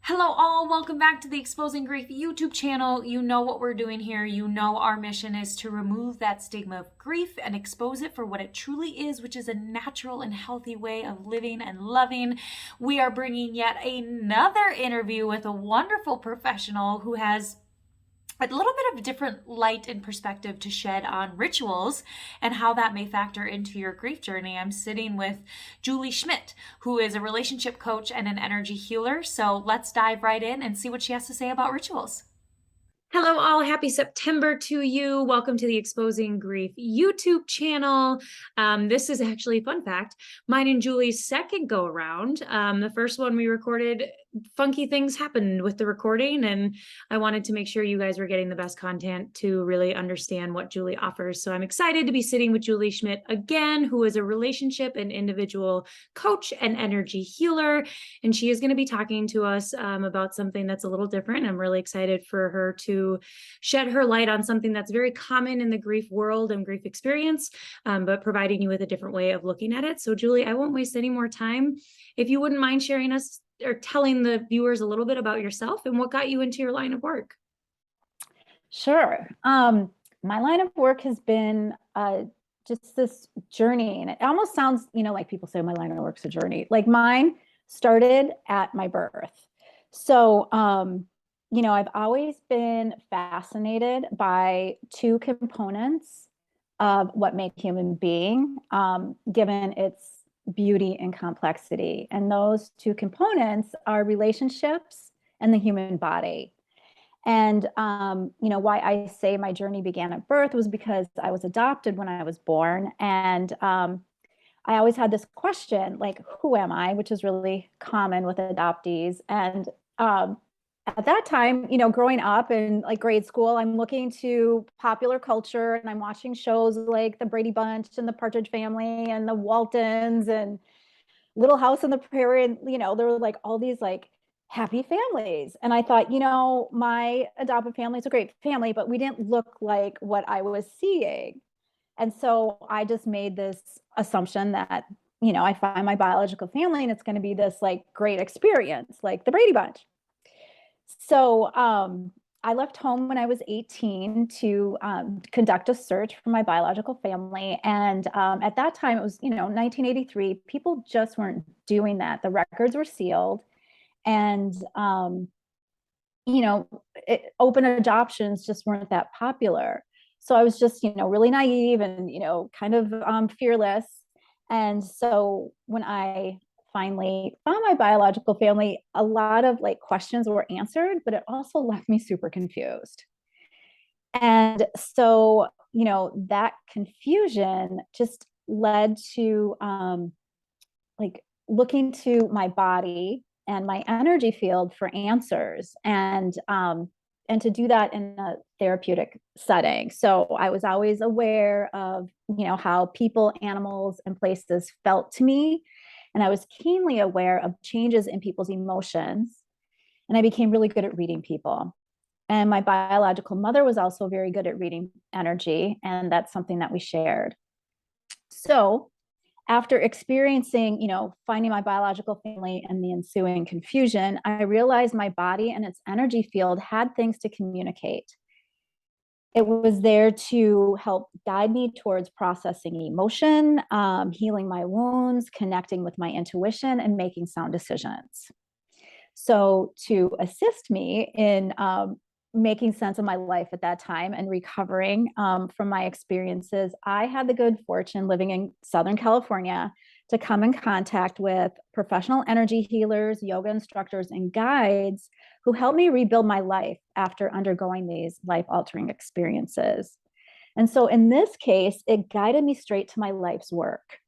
Hello, all. Welcome back to the Exposing Grief YouTube channel. You know what we're doing here. You know our mission is to remove that stigma of grief and expose it for what it truly is, which is a natural and healthy way of living and loving. We are bringing yet another interview with a wonderful professional who has a little bit of different light and perspective to shed on rituals and how that may factor into your grief journey. I'm sitting with Julie Schmit, who is a relationship coach and an energy healer. So let's dive right in and see what she has to say about rituals. Hello, all. Happy September to you. Welcome to the Exposing Grief YouTube channel. This is actually, fun fact, mine and Julie's second go around. The first one we recorded, funky things happened with the recording, and I wanted to make sure you guys were getting the best content to really understand what Julie offers. So I'm excited to be sitting with Julie Schmit again, who is a relationship and individual coach and energy healer. And she is going to be talking to us about something that's a little different. I'm really excited for her to shed her light on something that's very common in the grief world and grief experience, but providing you with a different way of looking at it. So Julie, I won't waste any more time. If you wouldn't mind sharing us or telling the viewers a little bit about yourself and what got you into your line of work. Sure. My line of work has been just this journey, and it almost sounds, like people say my line of work's a journey. Like mine started at my birth. So, I've always been fascinated by two components of what make human being, given its beauty and complexity. And those two components are relationships and the human body. And, why I say my journey began at birth was because I was adopted when I was born. And I always had this question, like, who am I? Which is really common with adoptees. And at that time, growing up in like grade school, I'm looking to popular culture and I'm watching shows like the Brady Bunch and the Partridge Family and the Waltons and Little House on the Prairie. And, there were like all these like happy families. And I thought, my adopted family is a great family, but we didn't look like what I was seeing. And so I just made this assumption that, I find my biological family and it's going to be this like great experience, like the Brady Bunch. So I left home when I was 18 to conduct a search for my biological family. And at that time, it was, 1983. People just weren't doing that. The records were sealed. And, open adoptions just weren't that popular. So I was just, really naive and, kind of fearless. And so when I finally found my biological family, a lot of like questions were answered, but it also left me super confused. And so, that confusion just led to like looking to my body and my energy field for answers, and to do that in a therapeutic setting. So I was always aware of, how people, animals, and places felt to me. And I was keenly aware of changes in people's emotions. And I became really good at reading people. And my biological mother was also very good at reading energy. And that's something that we shared. So after experiencing, finding my biological family and the ensuing confusion, I realized my body and its energy field had things to communicate. It was there to help guide me towards processing emotion, healing my wounds, connecting with my intuition, and making sound decisions. So, to assist me in making sense of my life at that time and recovering from my experiences, I had the good fortune living in Southern California to come in contact with professional energy healers, yoga instructors, and guides who helped me rebuild my life after undergoing these life-altering experiences. And so in this case, it guided me straight to my life's work.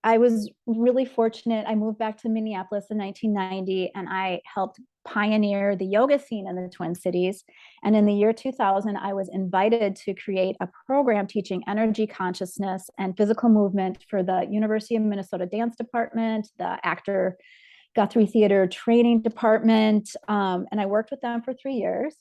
I was really fortunate. I moved back to Minneapolis in 1990, and I helped pioneer the yoga scene in the Twin Cities. And in the year 2000, I was invited to create a program teaching energy consciousness and physical movement for the University of Minnesota Dance Department, the Actor Guthrie Theater Training Department. And I worked with them for 3 years.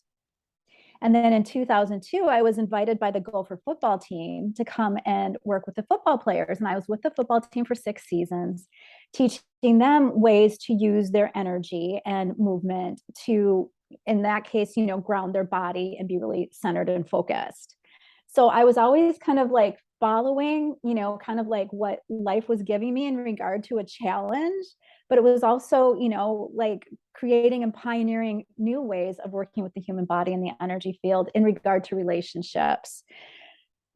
And then in 2002, I was invited by the Gopher football team to come and work with the football players. And I was with the football team for 6 seasons. teaching them ways to use their energy and movement to, in that case, ground their body and be really centered and focused. So I was always kind of like following, kind of like what life was giving me in regard to a challenge, but it was also, like creating and pioneering new ways of working with the human body and the energy field in regard to relationships.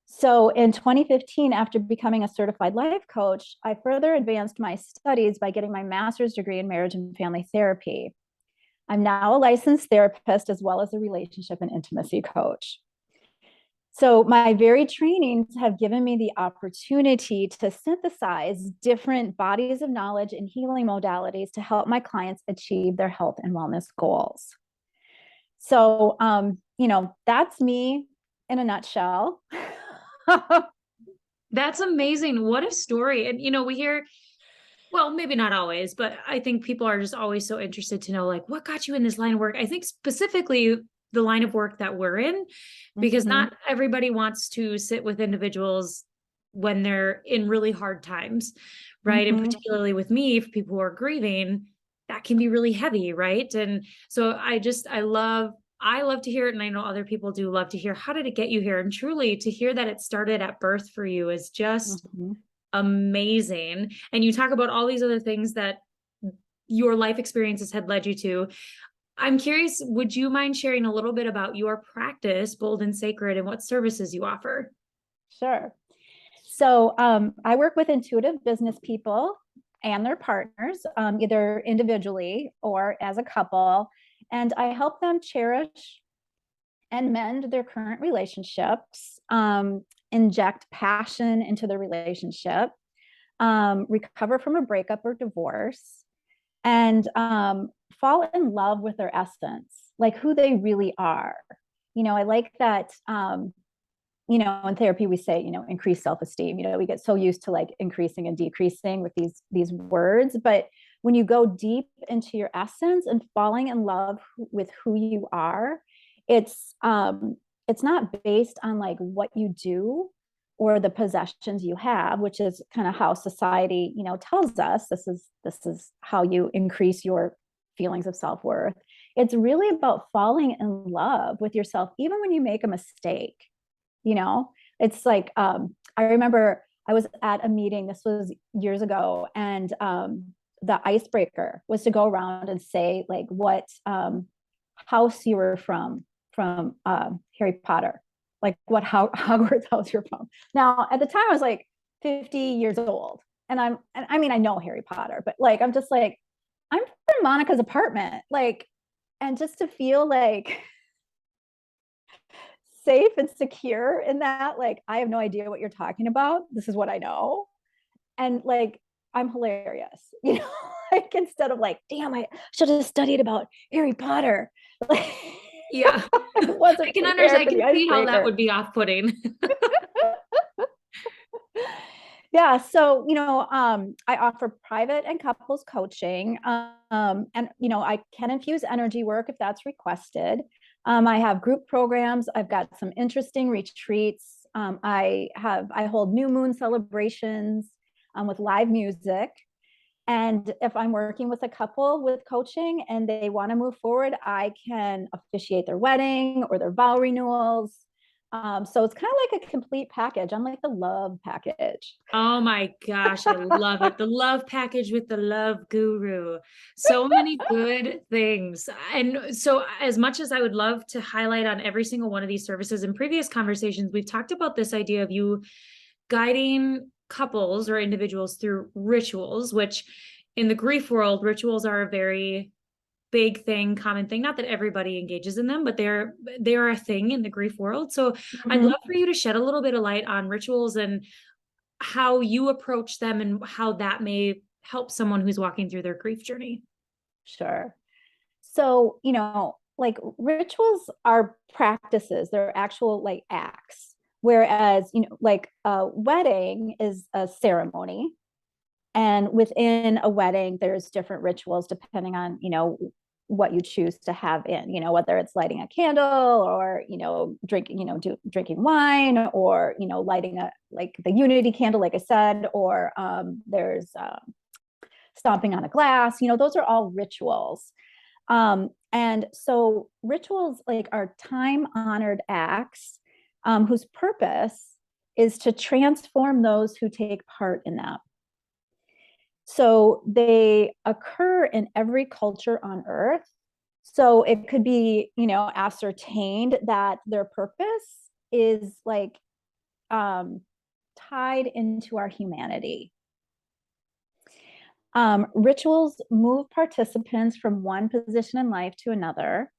So in 2015, after becoming a certified life coach, I further advanced my studies by getting my master's degree in marriage and family therapy. I'm now a licensed therapist as well as a relationship and intimacy coach. So my very trainings have given me the opportunity to synthesize different bodies of knowledge and healing modalities to help my clients achieve their health and wellness goals. So, that's me in a nutshell. That's amazing. What a story. And, we hear, well, maybe not always, but I think people are just always so interested to know, like, what got you in this line of work? I think specifically the line of work that we're in, because not everybody wants to sit with individuals when they're in really hard times, right? And particularly with me, for people who are grieving, that can be really heavy, right? And so I love to hear it. And I know other people do love to hear, how did it get you here? And truly to hear that it started at birth for you is just amazing. And you talk about all these other things that your life experiences had led you to. I'm curious, would you mind sharing a little bit about your practice, Bold and Sacred, and what services you offer? Sure. So I work with intuitive business people and their partners, either individually or as a couple, and I help them cherish and mend their current relationships, inject passion into the relationship, recover from a breakup or divorce, and fall in love with their essence, like who they really are. I like that, in therapy, we say, increase self-esteem. We get so used to like increasing and decreasing with these words, but when you go deep into your essence and falling in love with who you are, it's not based on like what you do or the possessions you have, which is kind of how society, tells us this is how you increase your feelings of self-worth. It's really about falling in love with yourself, even when you make a mistake. It's like, I remember I was at a meeting, this was years ago, and the icebreaker was to go around and say like what house you were from Harry Potter, like what Hogwarts house you're from. Now, at the time, I was like 50 years old, and I mean, I know Harry Potter, but like, I'm just like, I'm from Monica's apartment, like, and just to feel like safe and secure in that, like, I have no idea what you're talking about. This is what I know. And like, I'm hilarious, like instead of like, damn, I should have studied about Harry Potter. Like, yeah, I can understand. I can see how that would be off-putting. Yeah. So, I offer private and couples coaching. And, I can infuse energy work if that's requested. I have group programs. I've got some interesting retreats. I hold new moon celebrations with live music. And if I'm working with a couple with coaching and they want to move forward, I can officiate their wedding or their vow renewals. So it's kind of like a complete package. I'm like the love package. Oh my gosh, I love it. The love package with the love guru. So many good things. And so as much as I would love to highlight on every single one of these services, in previous conversations, we've talked about this idea of you guiding couples or individuals through rituals, which in the grief world, rituals are a very big thing, common thing. Not that everybody engages in them, but they're a thing in the grief world. So I'd love for you to shed a little bit of light on rituals and how you approach them and how that may help someone who's walking through their grief journey. Sure. So, like rituals are practices, they're actual like acts. Whereas, like a wedding is a ceremony. And within a wedding, there's different rituals depending on, what you choose to have in, whether it's lighting a candle or, drinking wine or, lighting like the unity candle, like I said, or there's stomping on a glass, those are all rituals. And so rituals like are time honored acts whose purpose is to transform those who take part in them. So they occur in every culture on earth. So it could be, ascertained that their purpose is like tied into our humanity. Rituals move participants from one position in life to another.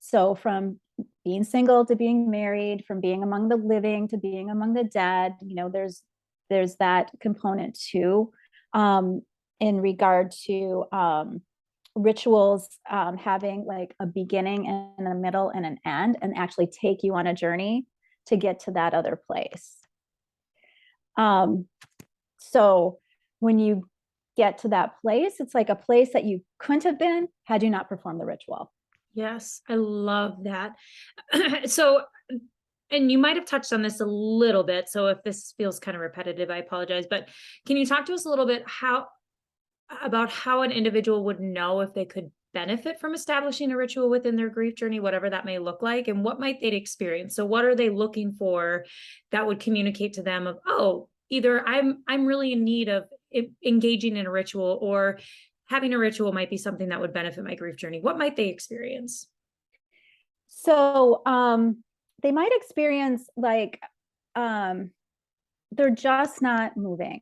So from being single to being married, from being among the living to being among the dead, there's that component too. In regard to rituals having like a beginning and a middle and an end, and actually take you on a journey to get to that other place. So when you get to that place, it's like a place that you couldn't have been had you not performed the ritual. Yes, I love that. So, and you might have touched on this a little bit, so if this feels kind of repetitive, I apologize, but can you talk to us a little bit about how an individual would know if they could benefit from establishing a ritual within their grief journey, whatever that may look like, and what might they experience? So what are they looking for that would communicate to them of, oh, either I'm really in need of engaging in a ritual, or having a ritual might be something that would benefit my grief journey. What might they experience? So they might experience like they're just not moving.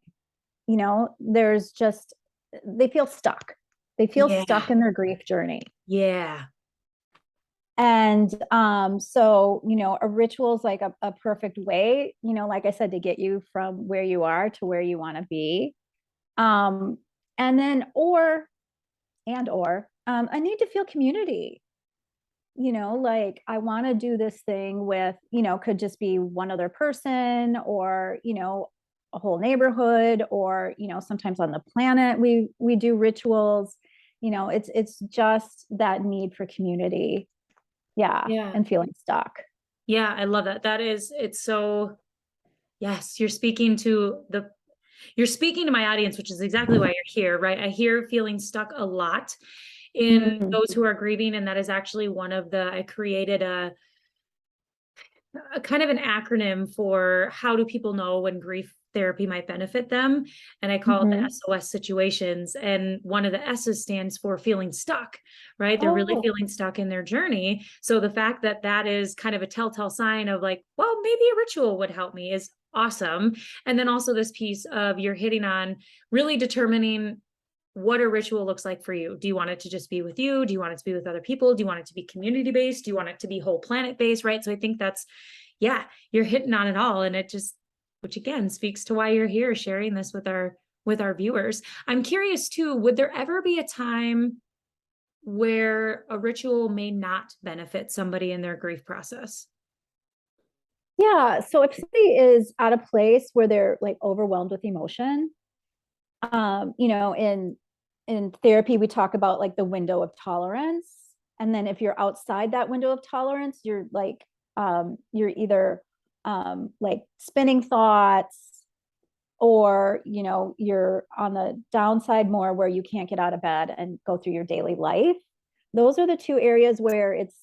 There's just, they feel stuck. They feel stuck in their grief journey. Yeah. And so, a ritual is like a perfect way, like I said, to get you from where you are to where you want to be. And then, or I need to feel community. Like I want to do this thing with, could just be one other person, or, a whole neighborhood, or, sometimes on the planet, we do rituals. It's just that need for community. Yeah. Yeah. And feeling stuck. Yeah, I love that. It's so, yes, you're speaking to my audience, which is exactly why you're here, right? I hear feeling stuck a lot in Mm-hmm. those who are grieving. And that is actually I created a kind of an acronym for how do people know when grief therapy might benefit them. And I call it the Mm-hmm. SOS situations. And one of the S's stands for feeling stuck, right? They're really Oh. feeling stuck in their journey. So the fact that that is kind of a telltale sign of like, well, maybe a ritual would help me is awesome. And then also this piece of you're hitting on really determining what a ritual looks like for you. Do you want it to just be with you? Do you want it to be with other people? Do you want it to be community based? Do you want it to be whole planet based? Right. So I think yeah, you're hitting on it all. And which again speaks to why you're here sharing this with our viewers. I'm curious too, would there ever be a time where a ritual may not benefit somebody in their grief process? Yeah. So if somebody is at a place where they're like overwhelmed with emotion, in therapy, we talk about like the window of tolerance. And then if you're outside that window of tolerance, you're like, you're either like spinning thoughts, or, you're on the downside more where you can't get out of bed and go through your daily life. Those are the two areas where it's,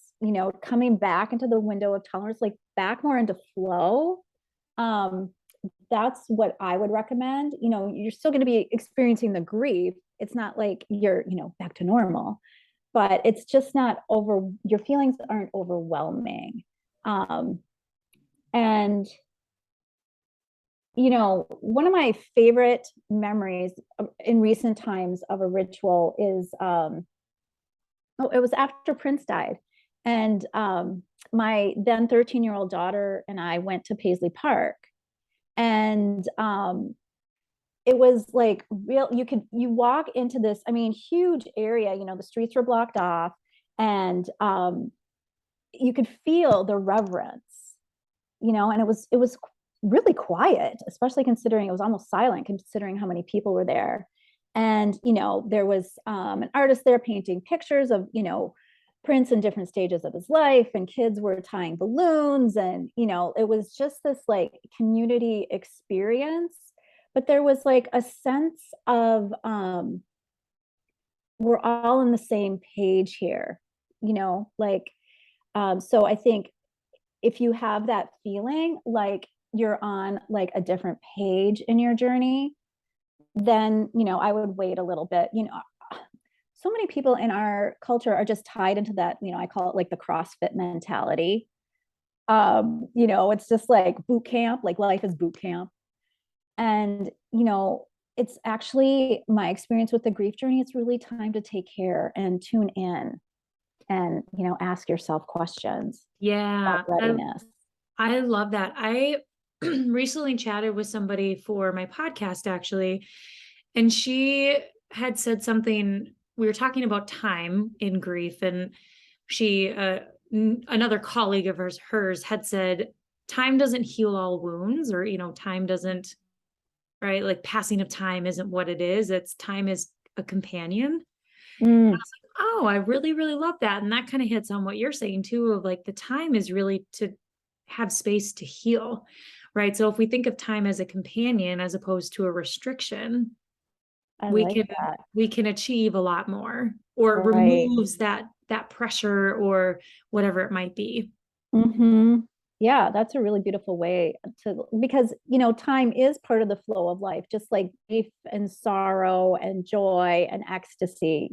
coming back into the window of tolerance, like back more into flow. That's what I would recommend. You're still going to be experiencing the grief. It's not like you're, back to normal, but it's just not your feelings aren't overwhelming. And, one of my favorite memories in recent times of a ritual is, it was after Prince died. And my then 13-year-old daughter and I went to Paisley Park. And it was like you walk into this, huge area, the streets were blocked off, and you could feel the reverence, and it was really quiet, especially considering it was almost silent, considering how many people were there. And, there was an artist there painting pictures of, Prince in different stages of his life, and kids were tying balloons. And, it was just this like community experience. But there was like a sense of we're all on the same page here, like, so I think if you have that feeling like you're on like a different page in your journey, then, I would wait a little bit. So many people in our culture are just tied into that, I call it like the CrossFit mentality. It's just like boot camp, like life is boot camp. And, it's actually my experience with the grief journey. It's really time to take care and tune in and, ask yourself questions about Yeah, readiness. I love that. I recently chatted with somebody for my podcast, actually, and she had said something. We were talking about time in grief, and she, another colleague of hers had said, time doesn't heal all wounds, or, time doesn't, right? Like passing of time isn't what it is. It's time is a companion. I Mm, was like, oh, I really, really love that. And that kind of hits on what you're saying too, of like the time is really to have space to heal, right? So if we think of time as a companion as opposed to a restriction, I we like can that. we can achieve a lot more, or it Right. removes that pressure or whatever it might be. Mm-hmm. Yeah, that's a really beautiful way to, because, time is part of the flow of life, just like grief and sorrow and joy and ecstasy.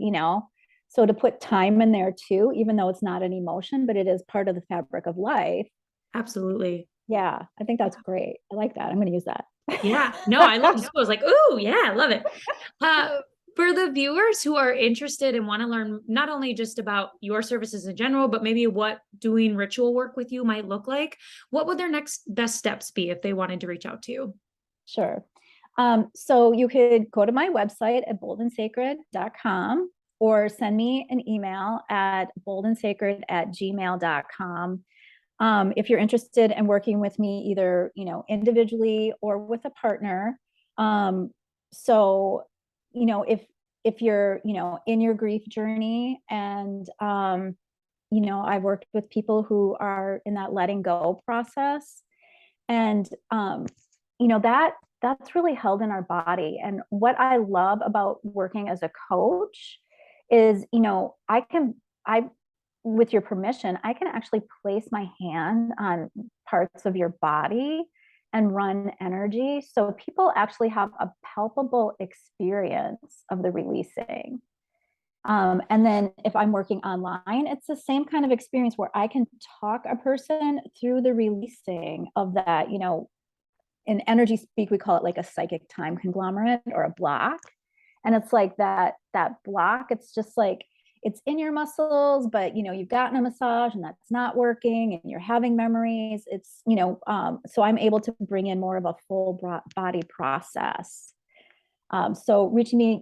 So to put time in there too, even though it's not an emotion, but it is part of the fabric of life. Absolutely. Yeah, I think that's great. I like that. I'm going to use that. Yeah. No, I love it. I was like, ooh, yeah, I love it. Uh, for the viewers who are interested and want to learn not only just about your services in general, but maybe what doing ritual work with you might look like, what would their next best steps be if they wanted to reach out to you? Sure. So you could go to my website at boldandsacred.com or send me an email at boldandsacred@gmail.com. If you're interested in working with me, either, individually or with a partner. So, if you're, in your grief journey and, I've worked with people who are in that letting go process, and that's really held in our body. And what I love about working as a coach is, I with your permission, I can actually place my hand on parts of your body and run energy, so people actually have a palpable experience of the releasing. And then if I'm working online, it's the same kind of experience where I can talk a person through the releasing of that. In energy speak, we call it like a psychic time conglomerate or a block. And it's like that block, it's just like it's in your muscles, but you've gotten a massage and that's not working and you're having memories. So I'm able to bring in more of a full body process. So reaching me,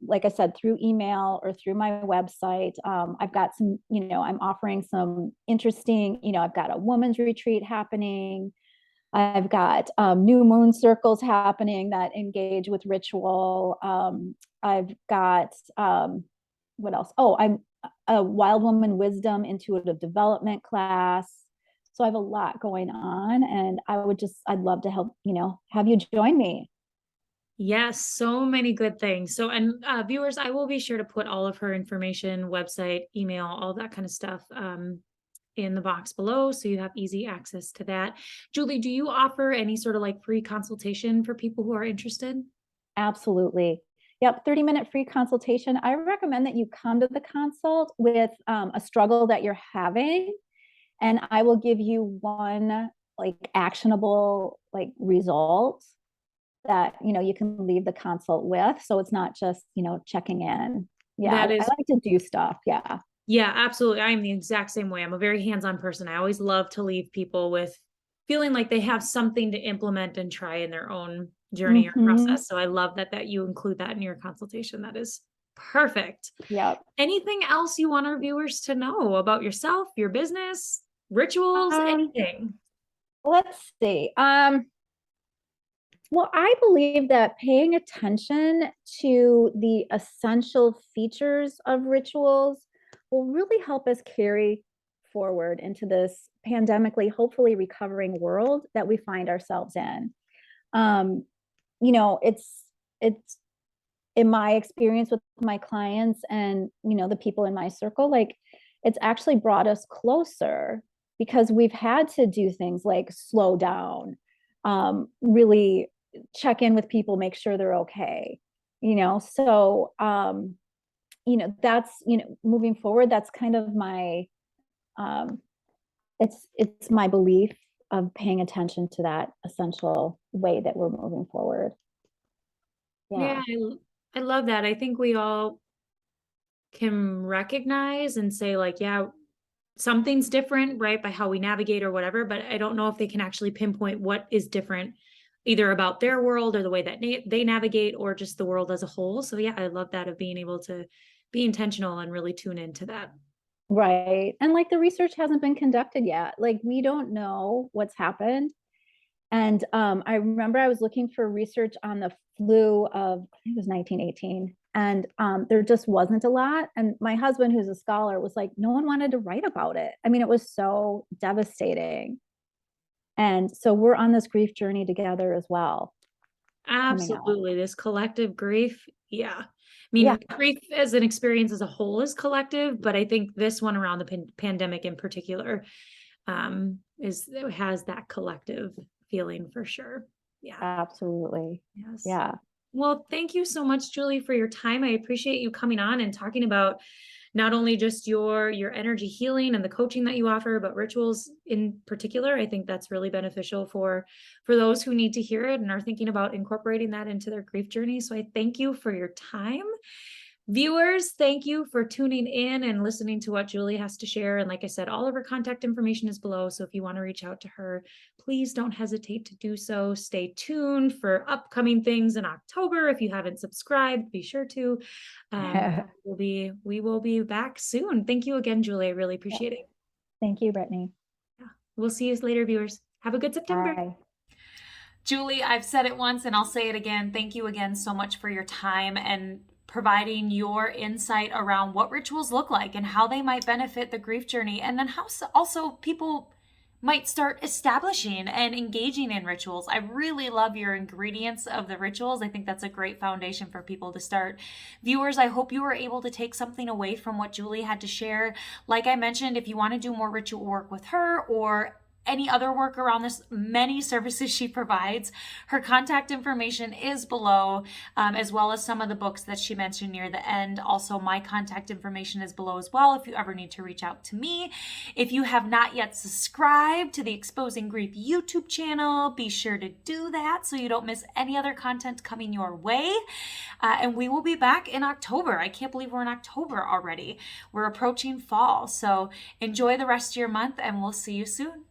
like I said, through email or through my website. I've got some, I'm offering some interesting, I've got a woman's retreat happening. I've got new moon circles happening that engage with ritual. I've got, what else? Oh, I'm a Wild Woman Wisdom Intuitive Development class. So I have a lot going on, and I'd love to help, have you join me. Yes, so many good things. So, and viewers, I will be sure to put all of her information, website, email, all that kind of stuff in the box below, so you have easy access to that. Julie, do you offer any sort of like free consultation for people who are interested? Absolutely. Yep, 30-minute free consultation. I recommend that you come to the consult with a struggle that you're having, and I will give you one like actionable like result that you can leave the consult with, so it's not just checking in. Yeah, That I is, like to do stuff. Yeah. yeah, absolutely. I am the exact same way. I'm a very hands-on person. I always love to leave people with feeling like they have something to implement and try in their own journey or Mm-hmm. process. So I love that you include that in your consultation. That is perfect. Yep. Anything else you want our viewers to know about yourself, your business, rituals, um anything? let's see. Well, I believe that paying attention to the essential features of rituals will really help us carry forward into this pandemically, hopefully recovering world that we find ourselves in. Um, you know, it's in my experience with my clients and, the people in my circle, like it's actually brought us closer because we've had to do things like slow down, really check in with people, make sure they're okay. So that's, moving forward, that's kind of my, um, it's my belief of paying attention to that essential way that we're moving forward. Yeah, Yeah. I love that. I think we all can recognize and say, like, yeah, something's different, right, by how we navigate or whatever, but I don't know if they can actually pinpoint what is different either about their world or the way that they navigate or just the world as a whole. So yeah, I love that, of being able to be intentional and really tune into that. Right. And like the research hasn't been conducted yet. Like we don't know what's happened. And I remember I was looking for research on the flu of, I think it was 1918. And there just wasn't a lot. And my husband, who's a scholar, was like, no one wanted to write about it. I mean, it was so devastating. And so we're on this grief journey together as well, coming up. Absolutely. This collective grief. Yeah. I Yeah, mean, grief as an experience as a whole is collective, but I think this one around the pandemic in particular has that collective feeling for sure. Yeah. absolutely. Yes. Yeah. Well, thank you so much, Julie, for your time. I appreciate you coming on and talking about not only just your energy healing and the coaching that you offer, but rituals in particular. I think that's really beneficial for those who need to hear it and are thinking about incorporating that into their grief journey. So I thank you for your time. Viewers, thank you for tuning in and listening to what Julie has to share. And like I said, all of her contact information is below. So if you want to reach out to her, please don't hesitate to do so. Stay tuned for upcoming things in October. If you haven't subscribed, be sure to. We will be back soon. Thank you again, Julie. I really appreciate it. Thank you, Brittany. Yeah. We'll see you later, viewers. Have a good September. Bye. Julie, I've said it once and I'll say it again. Thank you again so much for your time and providing your insight around what rituals look like and how they might benefit the grief journey, and then how also people might start establishing and engaging in rituals. I really love your ingredients of the rituals. I think that's a great foundation for people to start. Viewers, I hope you were able to take something away from what Julie had to share. Like I mentioned, if you want to do more ritual work with her or any other work around this, many services she provides, her contact information is below, as well as some of the books that she mentioned near the end. Also, my contact information is below as well if you ever need to reach out to me. If you have not yet subscribed to the Exposing Grief YouTube channel, be sure to do that so you don't miss any other content coming your way. And we will be back in October. I can't believe we're in October already. We're approaching fall. So enjoy the rest of your month and we'll see you soon.